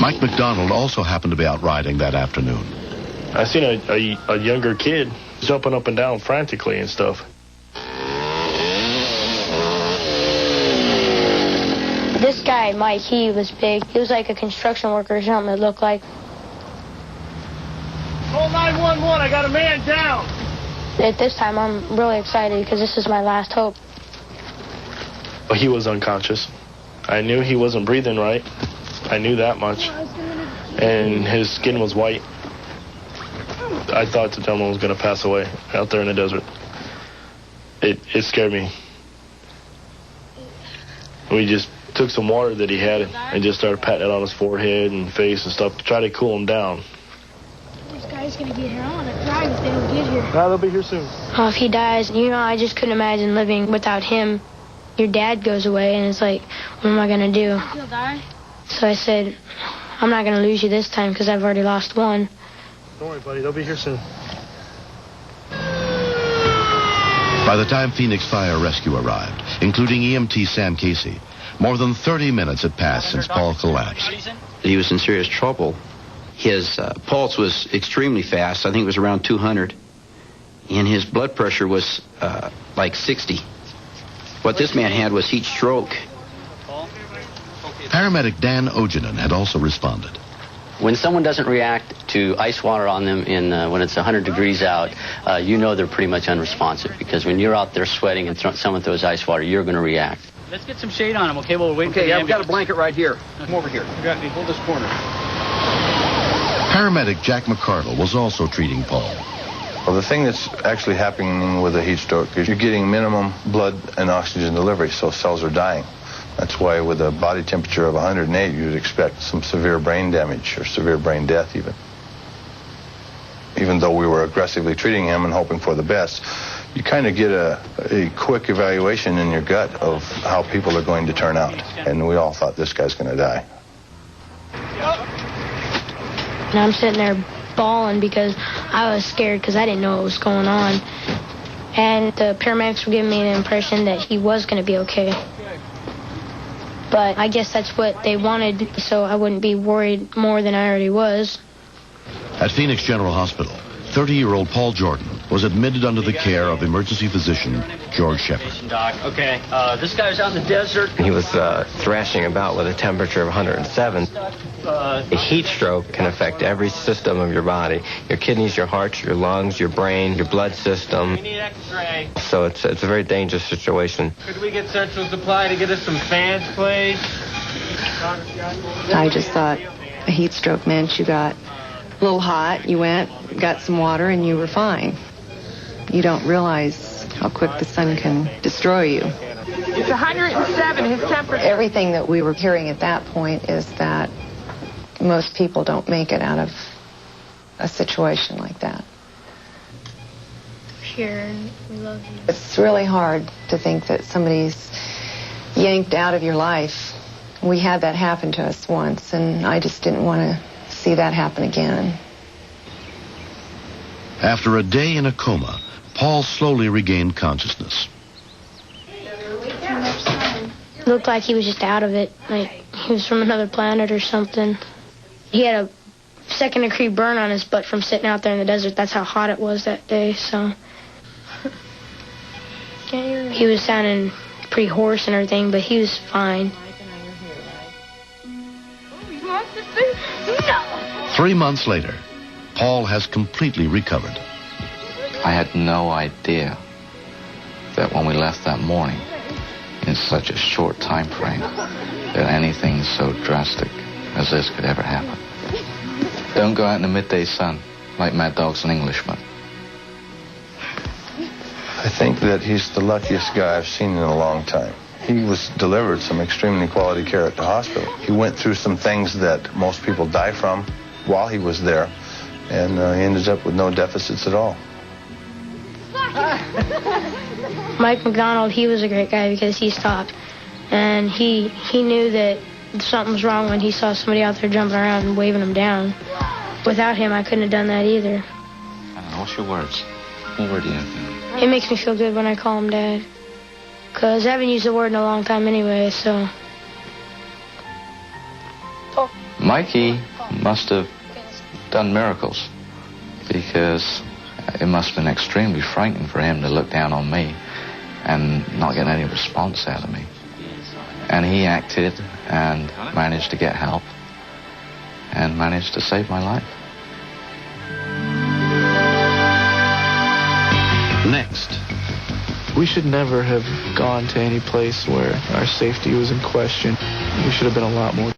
Mike McDonald also happened to be out riding that afternoon. I seen a younger kid jumping up and down frantically and stuff. This guy, Mike, he was big. He was like a construction worker or something, it looked like. Call 911, I got a man down. At this time, I'm really excited because this is my last hope. But he was unconscious. I knew he wasn't breathing right. I knew that much. And his skin was white. I thought the gentleman was going to pass away out there in the desert. It scared me. We just took some water that he had and just started patting it on his forehead and face and stuff to try to cool him down. This guy's going to get here. I want to drive if they don't get here. They'll be here soon. Oh, if he dies, I just couldn't imagine living without him. Your dad goes away, and it's like, what am I going to do? He'll die. So I said, I'm not going to lose you this time because I've already lost one. Don't worry, buddy. They'll be here soon. By the time Phoenix Fire Rescue arrived, including EMT Sam Casey, more than 30 minutes had passed since Paul collapsed. He was in serious trouble. His pulse was extremely fast. I think it was around 200. And his blood pressure was like 60. What this man had was heat stroke. Paramedic Dan Ojanen had also responded. When someone doesn't react to ice water on them when it's 100 degrees out, they're pretty much unresponsive, because when you're out there sweating and someone throws ice water, you're going to react. Let's get some shade on him, okay? While we're waiting for the I've got a blanket right here. Come over here. You got me. Hold this corner. Paramedic Jack McCardle was also treating Paul. Well, the thing that's actually happening with a heat stroke is you're getting minimum blood and oxygen delivery, so cells are dying. That's why with a body temperature of 108, you'd expect some severe brain damage or severe brain death even. Even though we were aggressively treating him and hoping for the best, you kind of get a quick evaluation in your gut of how people are going to turn out. And we all thought this guy's going to die. And I'm sitting there bawling because I was scared because I didn't know what was going on. And the paramedics were giving me the impression that he was going to be okay. But I guess that's what they wanted, so I wouldn't be worried more than I already was. At Phoenix General Hospital, 30-year-old Paul Jordan was admitted under the care of emergency physician George Shepard. Okay, this guy was out in the desert. He was thrashing about with a temperature of 107. A heat stroke can affect every system of your body. Your kidneys, your heart, your lungs, your brain, your blood system. We need X-ray. So it's a very dangerous situation. Could we get Central Supply to get us some fans, please? I just thought a heat stroke meant you got a little hot, you went, got some water, and you were fine. You don't realize how quick the sun can destroy you. It's 107, his temperature. Everything that we were hearing at that point is that most people don't make it out of a situation like that. Sharon, we love you. It's really hard to think that somebody's yanked out of your life. We had that happen to us once, and I just didn't want to see that happen again. After a day in a coma, Paul slowly regained consciousness. It looked like he was just out of it, like he was from another planet or something. He had a second-degree burn on his butt from sitting out there in the desert. That's how hot it was that day, so. He was sounding pretty hoarse and everything, but he was fine. No! 3 months later, Paul has completely recovered. I had no idea that when we left that morning, in such a short time frame, that anything so drastic as this could ever happen. Don't go out in the midday sun like Mad Dog's an Englishman. I think that he's the luckiest guy I've seen in a long time. He was delivered some extremely quality care at the hospital. He went through some things that most people die from while he was there, and he ended up with no deficits at all. Mike McDonald, he was a great guy because he stopped. And he knew that something was wrong when he saw somebody out there jumping around and waving him down. Without him, I couldn't have done that either. I don't know, what's your words? What word do you have? It makes me feel good when I call him Dad. Because I haven't used the word in a long time anyway, so. My Mikey must have done miracles, because it must have been extremely frightening for him to look down on me and not get any response out of me. And he acted and managed to get help and managed to save my life. Next. We should never have gone to any place where our safety was in question. We should have been a lot more